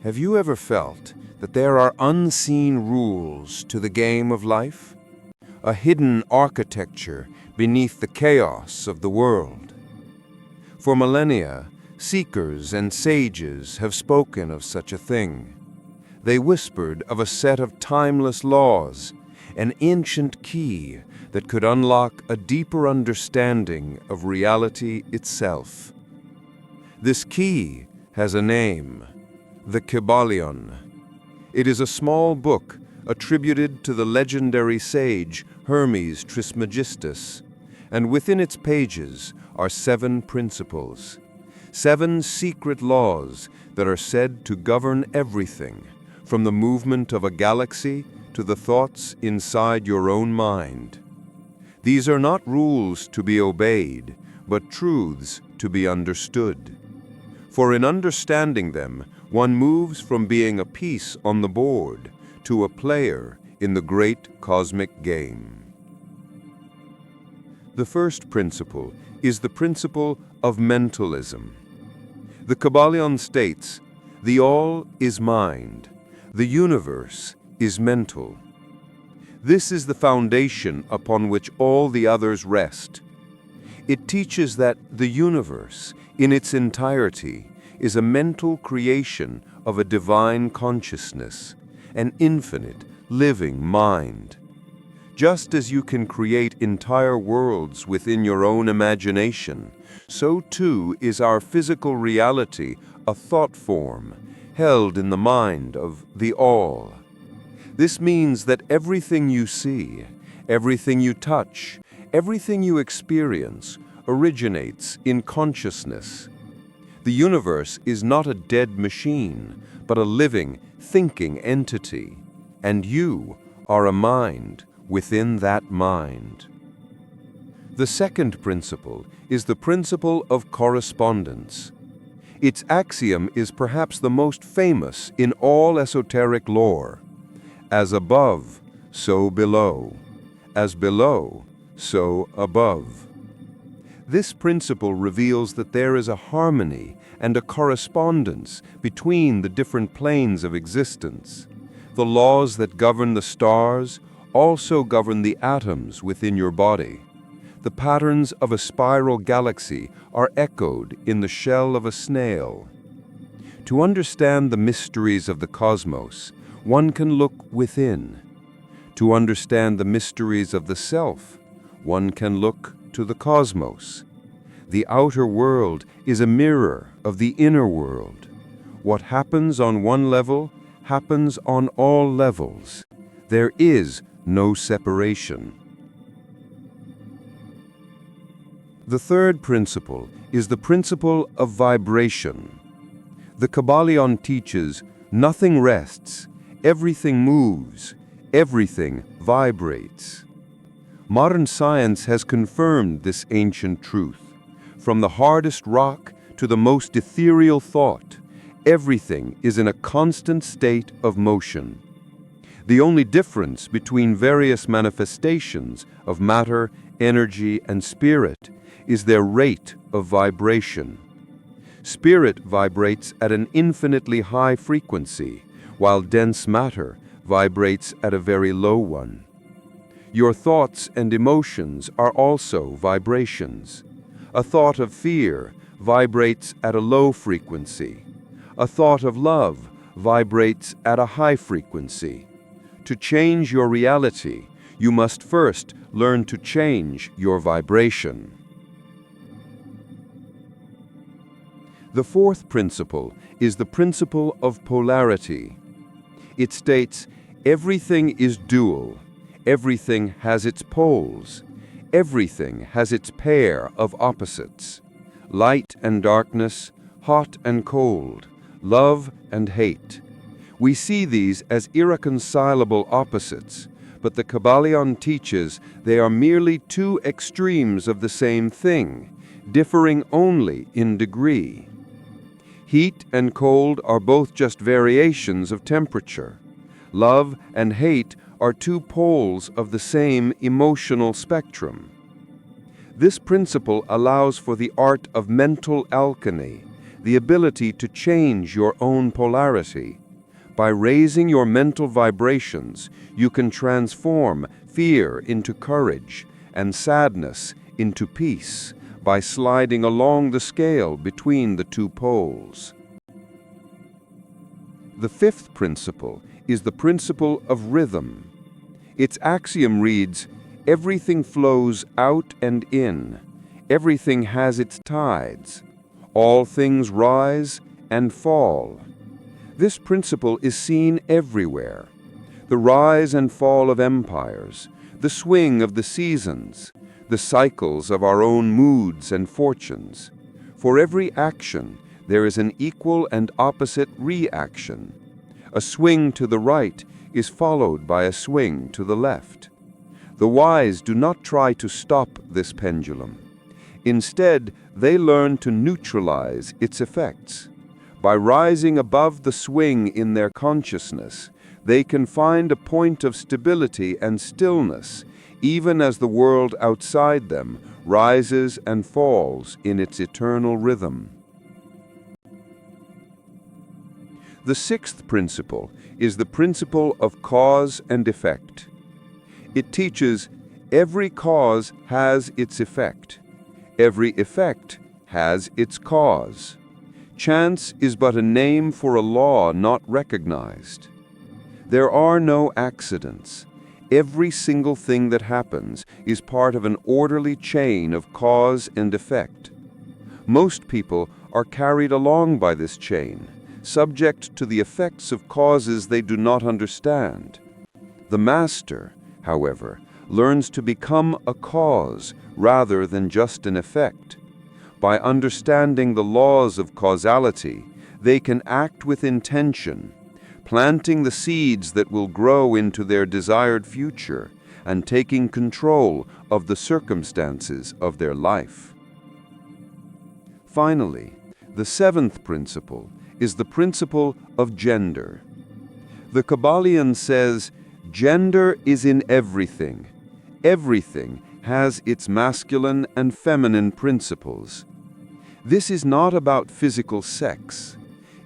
Have you ever felt that there are unseen rules to the game of life? A hidden architecture beneath the chaos of the world? For millennia, seekers and sages have spoken of such a thing. They whispered of a set of timeless laws, an ancient key that could unlock a deeper understanding of reality itself. This key has a name: the Kybalion. It is a small book attributed to the legendary sage Hermes Trismegistus, and within its pages are 7 principles, 7 secret laws that are said to govern everything, from the movement of a galaxy to the thoughts inside your own mind. These are not rules to be obeyed, but truths to be understood. For in understanding them, one moves from being a piece on the board to a player in the great cosmic game. The first principle is the principle of mentalism. The Kybalion states, "The all is mind, the universe is mental." This is the foundation upon which all the others rest. It teaches that the universe, in its entirety, is a mental creation of a divine consciousness, an infinite, living mind. Just as you can create entire worlds within your own imagination, so too is our physical reality a thought form, held in the mind of the All. This means that everything you see, everything you touch, everything you experience originates in consciousness. The universe is not a dead machine, but a living, thinking entity, and you are a mind within that mind. The second principle is the principle of correspondence. Its axiom is perhaps the most famous in all esoteric lore. As above, so below. As below, so above. This principle reveals that there is a harmony and a correspondence between the different planes of existence. The laws that govern the stars also govern the atoms within your body. The patterns of a spiral galaxy are echoed in the shell of a snail. To understand the mysteries of the cosmos, one can look within. To understand the mysteries of the self, one can look to the cosmos. The outer world is a mirror of the inner world. What happens on one level happens on all levels. There is no separation. The third principle is the principle of vibration. The Kybalion teaches, nothing rests, everything moves, everything vibrates. Modern science has confirmed this ancient truth. From the hardest rock to the most ethereal thought, everything is in a constant state of motion. The only difference between various manifestations of matter, energy, and spirit is their rate of vibration. Spirit vibrates at an infinitely high frequency, while dense matter vibrates at a very low one. Your thoughts and emotions are also vibrations. A thought of fear vibrates at a low frequency. A thought of love vibrates at a high frequency. To change your reality, you must first learn to change your vibration. The fourth principle is the principle of polarity. It states, everything is dual, everything has its poles, everything has its pair of opposites, light and darkness, hot and cold, love and hate. We see these as irreconcilable opposites, but the Kybalion teaches they are merely 2 extremes of the same thing, differing only in degree. Heat and cold are both just variations of temperature. Love and hate are 2 poles of the same emotional spectrum. This principle allows for the art of mental alchemy, the ability to change your own polarity. By raising your mental vibrations, you can transform fear into courage and sadness into peace by sliding along the scale between the two poles. The fifth principle is the principle of rhythm. Its axiom reads, "Everything flows out and in. Everything has its tides. All things rise and fall." This principle is seen everywhere. The rise and fall of empires, the swing of the seasons, the cycles of our own moods and fortunes. For every action, there is an equal and opposite reaction. A swing to the right is followed by a swing to the left. The wise do not try to stop this pendulum. Instead, they learn to neutralize its effects. By rising above the swing in their consciousness, they can find a point of stability and stillness, even as the world outside them rises and falls in its eternal rhythm. The sixth principle is the principle of cause and effect. It teaches every cause has its effect. Every effect has its cause. Chance is but a name for a law not recognized. There are no accidents. Every single thing that happens is part of an orderly chain of cause and effect. Most people are carried along by this chain, subject to the effects of causes they do not understand. The master, however, learns to become a cause rather than just an effect. By understanding the laws of causality, they can act with intention, planting the seeds that will grow into their desired future and taking control of the circumstances of their life. Finally, the seventh principle is the principle of gender. The Kybalion says, "Gender is in everything. Everything has its masculine and feminine principles." This is not about physical sex.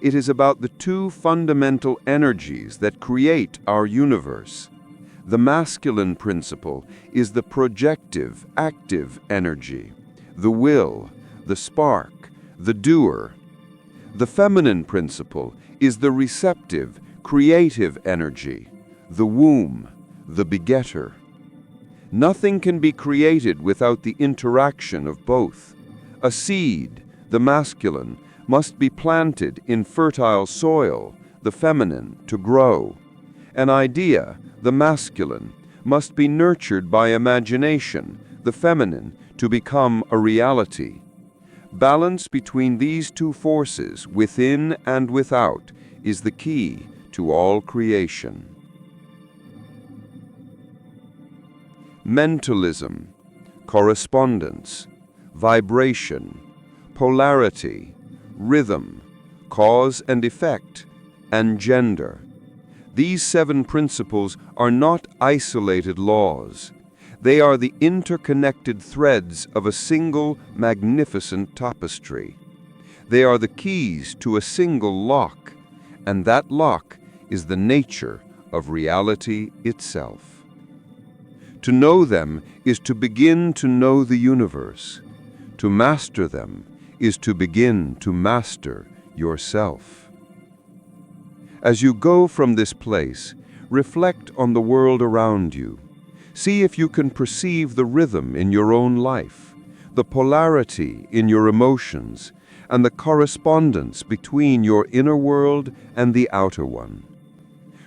It is about the two fundamental energies that create our universe. The masculine principle is the projective, active energy, the will, the spark, the doer. The feminine principle is the receptive, creative energy, the womb, the begetter. Nothing can be created without the interaction of both. A seed, the masculine, must be planted in fertile soil, the feminine, to grow. An idea, the masculine, must be nurtured by imagination, the feminine, to become a reality. Balance between these two forces, within and without, is the key to all creation. Mentalism, correspondence, vibration, polarity, rhythm, cause and effect, and gender. These seven principles are not isolated laws. They are the interconnected threads of a single magnificent tapestry. They are the keys to a single lock, and that lock is the nature of reality itself. To know them is to begin to know the universe. To master them is to begin to master yourself. As you go from this place, reflect on the world around you. See if you can perceive the rhythm in your own life, the polarity in your emotions, and the correspondence between your inner world and the outer one.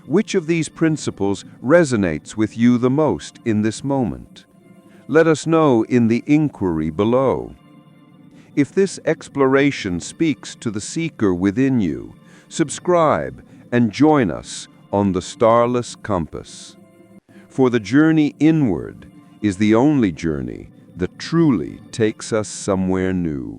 Which of these principles resonates with you the most in this moment? Let us know in the inquiry below. If this exploration speaks to the seeker within you, subscribe and join us on the Starless Compass. For the journey inward is the only journey that truly takes us somewhere new.